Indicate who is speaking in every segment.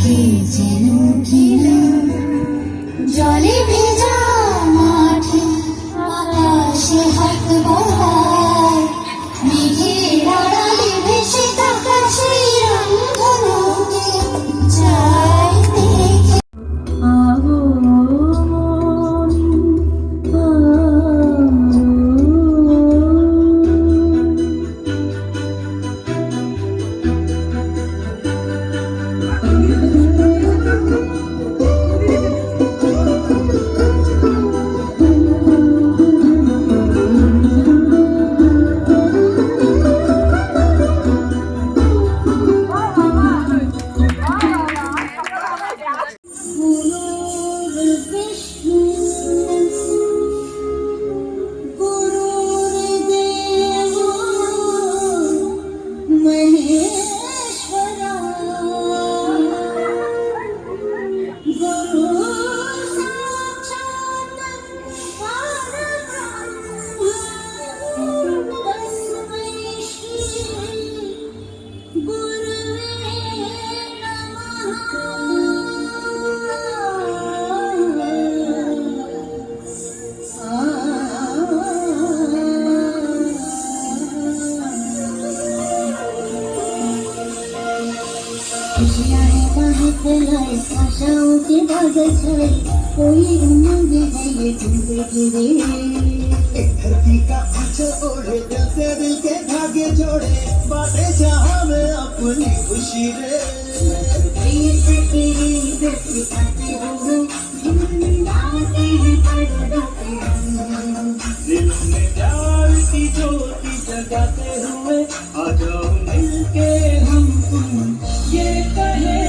Speaker 1: কে যেন কিনা জলে ভেজা মাঠে আকাশে হাত বাড়ায় মেঘের আড়ালে ভেসে থাকা সেই রংধনুকে চাই দেখে आशाओं के बादल छाए कोई उम्मीद है ये तुमसे घिरे
Speaker 2: एक धरती का आंचल ओढ़े दिल से दिल के धागे जोड़े बातें चाह में अपनी खुशी रे दिल में प्यार की ज्योति जगाते हुए आ जाओ मिलके हम तुम ये कहे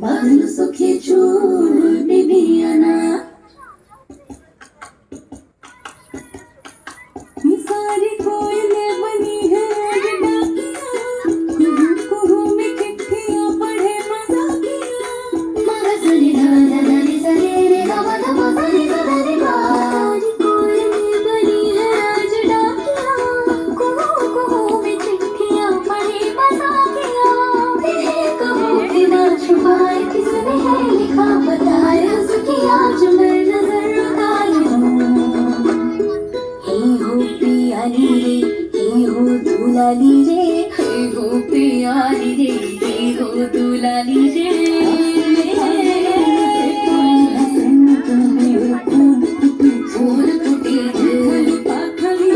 Speaker 1: बादल सुखे चूर बिबियाना सारी कोयलें बनी है कुहू में चिट्ठियां पढ़े मजाकिया मगसरी धनी सरे रे गवा धमा सरी सरे सारी कोयलें बनी है आज डाकिया कुहू में चिट्ठियां पढ़े मजाकिया कहो कि ना छुपाए किसने है लिखा बताए उसकी आज मैं नजर उतारी हे हो प्यारी रे हे हो दुलाली रे हे हो प्यारी रे हे हो दुलाली रे फूल फूटे फूल पाखली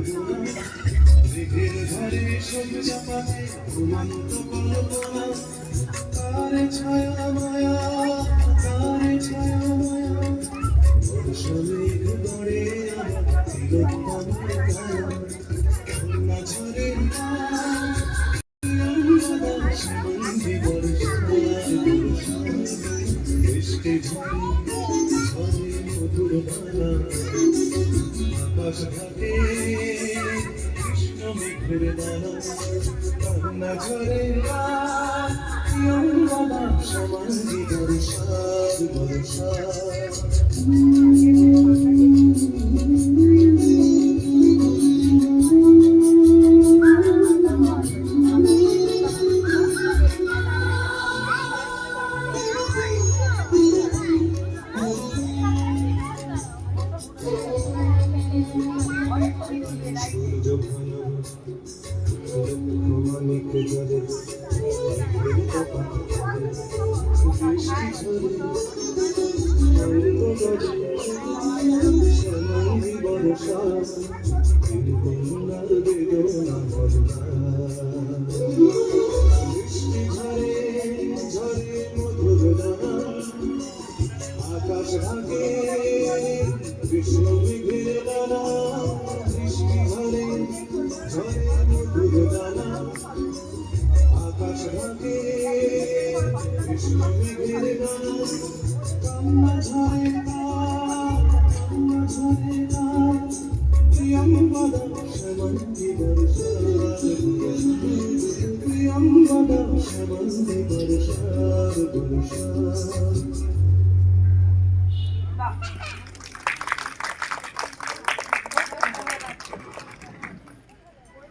Speaker 2: মেঘের ধারে সবুজ পাতে ঘুমন্ত কল্পনা কারে ছায়া মায়া কারে ছায়া মায়া বর্ষা মেঘ গড়ে আমার তিলোত্তম কায়া খুলনা ঝরে সমান্ধি বৃষ্টি ঝরে ঝরে মধুর বালা আকাশ ঘাটে কৃষ্ণ মেঘের দানা কান্না ঝরে সমান্ধি বর্ষার বর্ষা ঘুমানিকে জলে বৃষ্টি ঝরে সমান্ধি বর্ষা কন্যার বেদনা বর্ণা বৃষ্টি ঝরে ঝরে মধুর দানা আকাশ ঢাকে কৃষ্ণ মেঘের দানা বৃষ্টি ঝরে ঝরে মধুর দানা আকাশ ঢাকে কৃষ্ণ মেঘের দানা কান্না ঝরে কান্না ঝরে প্রিয়ম্বদ সমান্ধি বর্ষা প্রিয়ম্বদ সমান্ধি বর্ষার বর্ষা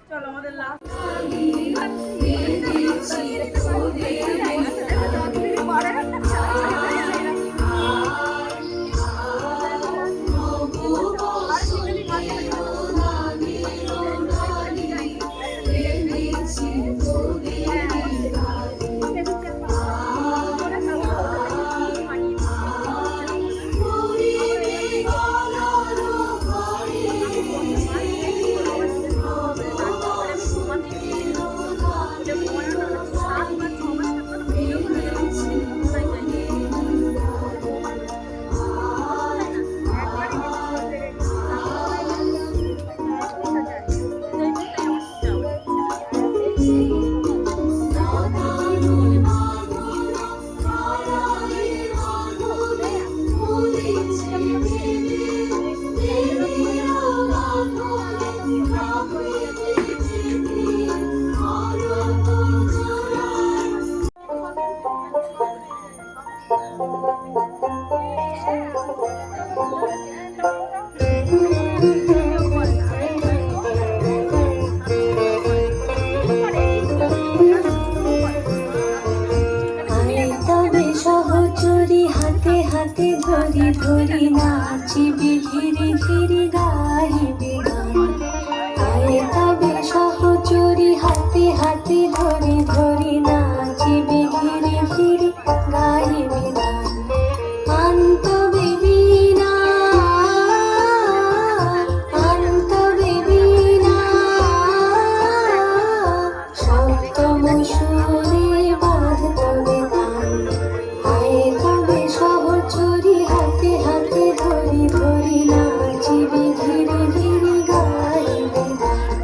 Speaker 3: চলো আমাদের লাস্ট
Speaker 1: হাতে ধরি ধরি নাচিবি ঘিরি ঘিরি গাইবি গান আয়ে তবে সহচরি হাতে হাতে ধরি ধরি নাচিবি ঘিরি ঘিরি গাইবি গান আন্ত বেবিনা সপ্তম সুরে বাঁধ তবে গান আয়ে তবে সহচরি হাতে হাতে ধরি ধরি নাচিবি ঘিরি ঘিরি গাইবি গান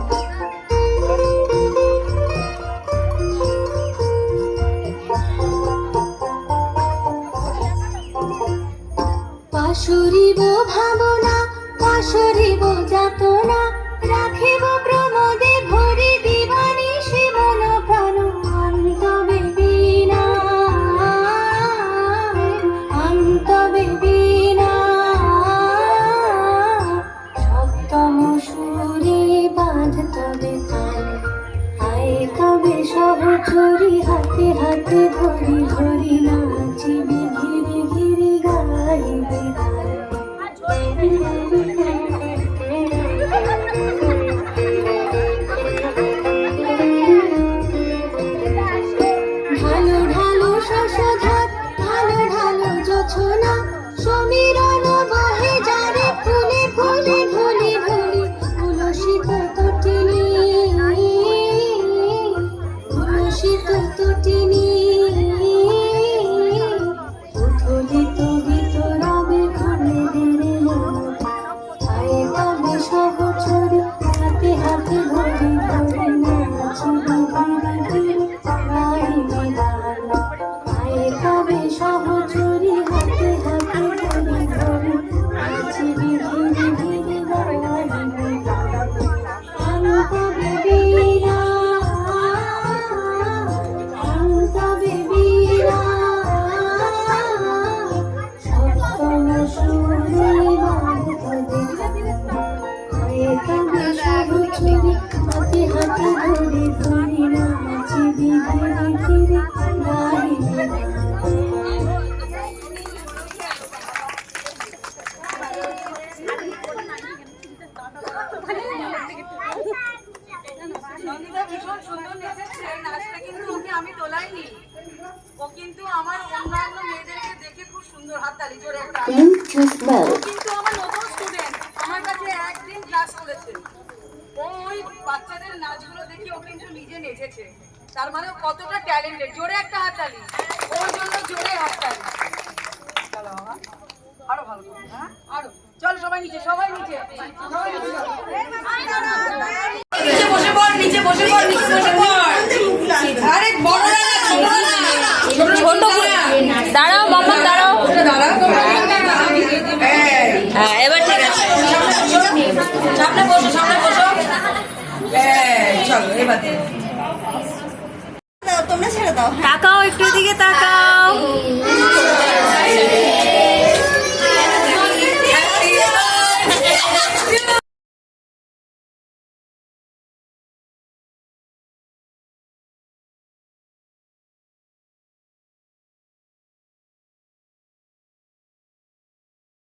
Speaker 1: পাশুরিব ভাবনা পাশুরিব যাতনা রাখিব প্রমোদে ভরি দিবানি শিবন প্রাণ অন্তবে বিনা সপ্তম সুরে বাঁধ তবে কান আয়ে তবে সহচরি হাতে হাতে ধরি ধরি নাচিবি ঘিরি ঘিরি গাইবি গান ঢালো ঢালো শশধর ঢালো ঢালো জোছনা সমীরণ বহে যারে ফুলে ফুলে ভুলি ভুলি তুলসী ছড়ি হাতে হাতে ধরে ধরে নাচে ধীরে ধীরে গাইবে
Speaker 3: নন্দিতা ভীষণ সুন্দর নেচেছে এই নাচটা, কিন্তু ওকে আমি তোলাইনি। ও কিন্তু আমার অন্যান্য মেয়েদেরকে দেখে খুব সুন্দর, হাততালি জোরে একটা।
Speaker 1: Bluetooth
Speaker 3: ও
Speaker 1: mode.
Speaker 3: কিন্তু আমার নতুন স্টুডেন্ট, আমার কাছে একদিন ক্লাস করেছে। ও ওই বাচ্চাদের নাচগুলো দেখে ও কিন্তু নিজে নেচেছে, তার মানে ও কতটা ট্যালেন্টেড। জোরে একটা হাততালি ওর জন্য, জোরে হাততালি। চলো বাবা, আরো ভালো করে, হ্যাঁ আরো। চল সবাই নিচে, সবাই নিচে, সবাই নিচে চলো। নিচে বসে পড়, নিচে বসে পড়, নিচে বসে পড়। আরে বড় না, ছোট
Speaker 4: দাঁড়াও মাম্মা, দাঁড়াও। হ্যাঁ, এবার ঠিক আছে।
Speaker 3: সামনে বসো, সামনে বসো। চলো এবার
Speaker 4: তাকাও, একটু এদিকে তাকাও।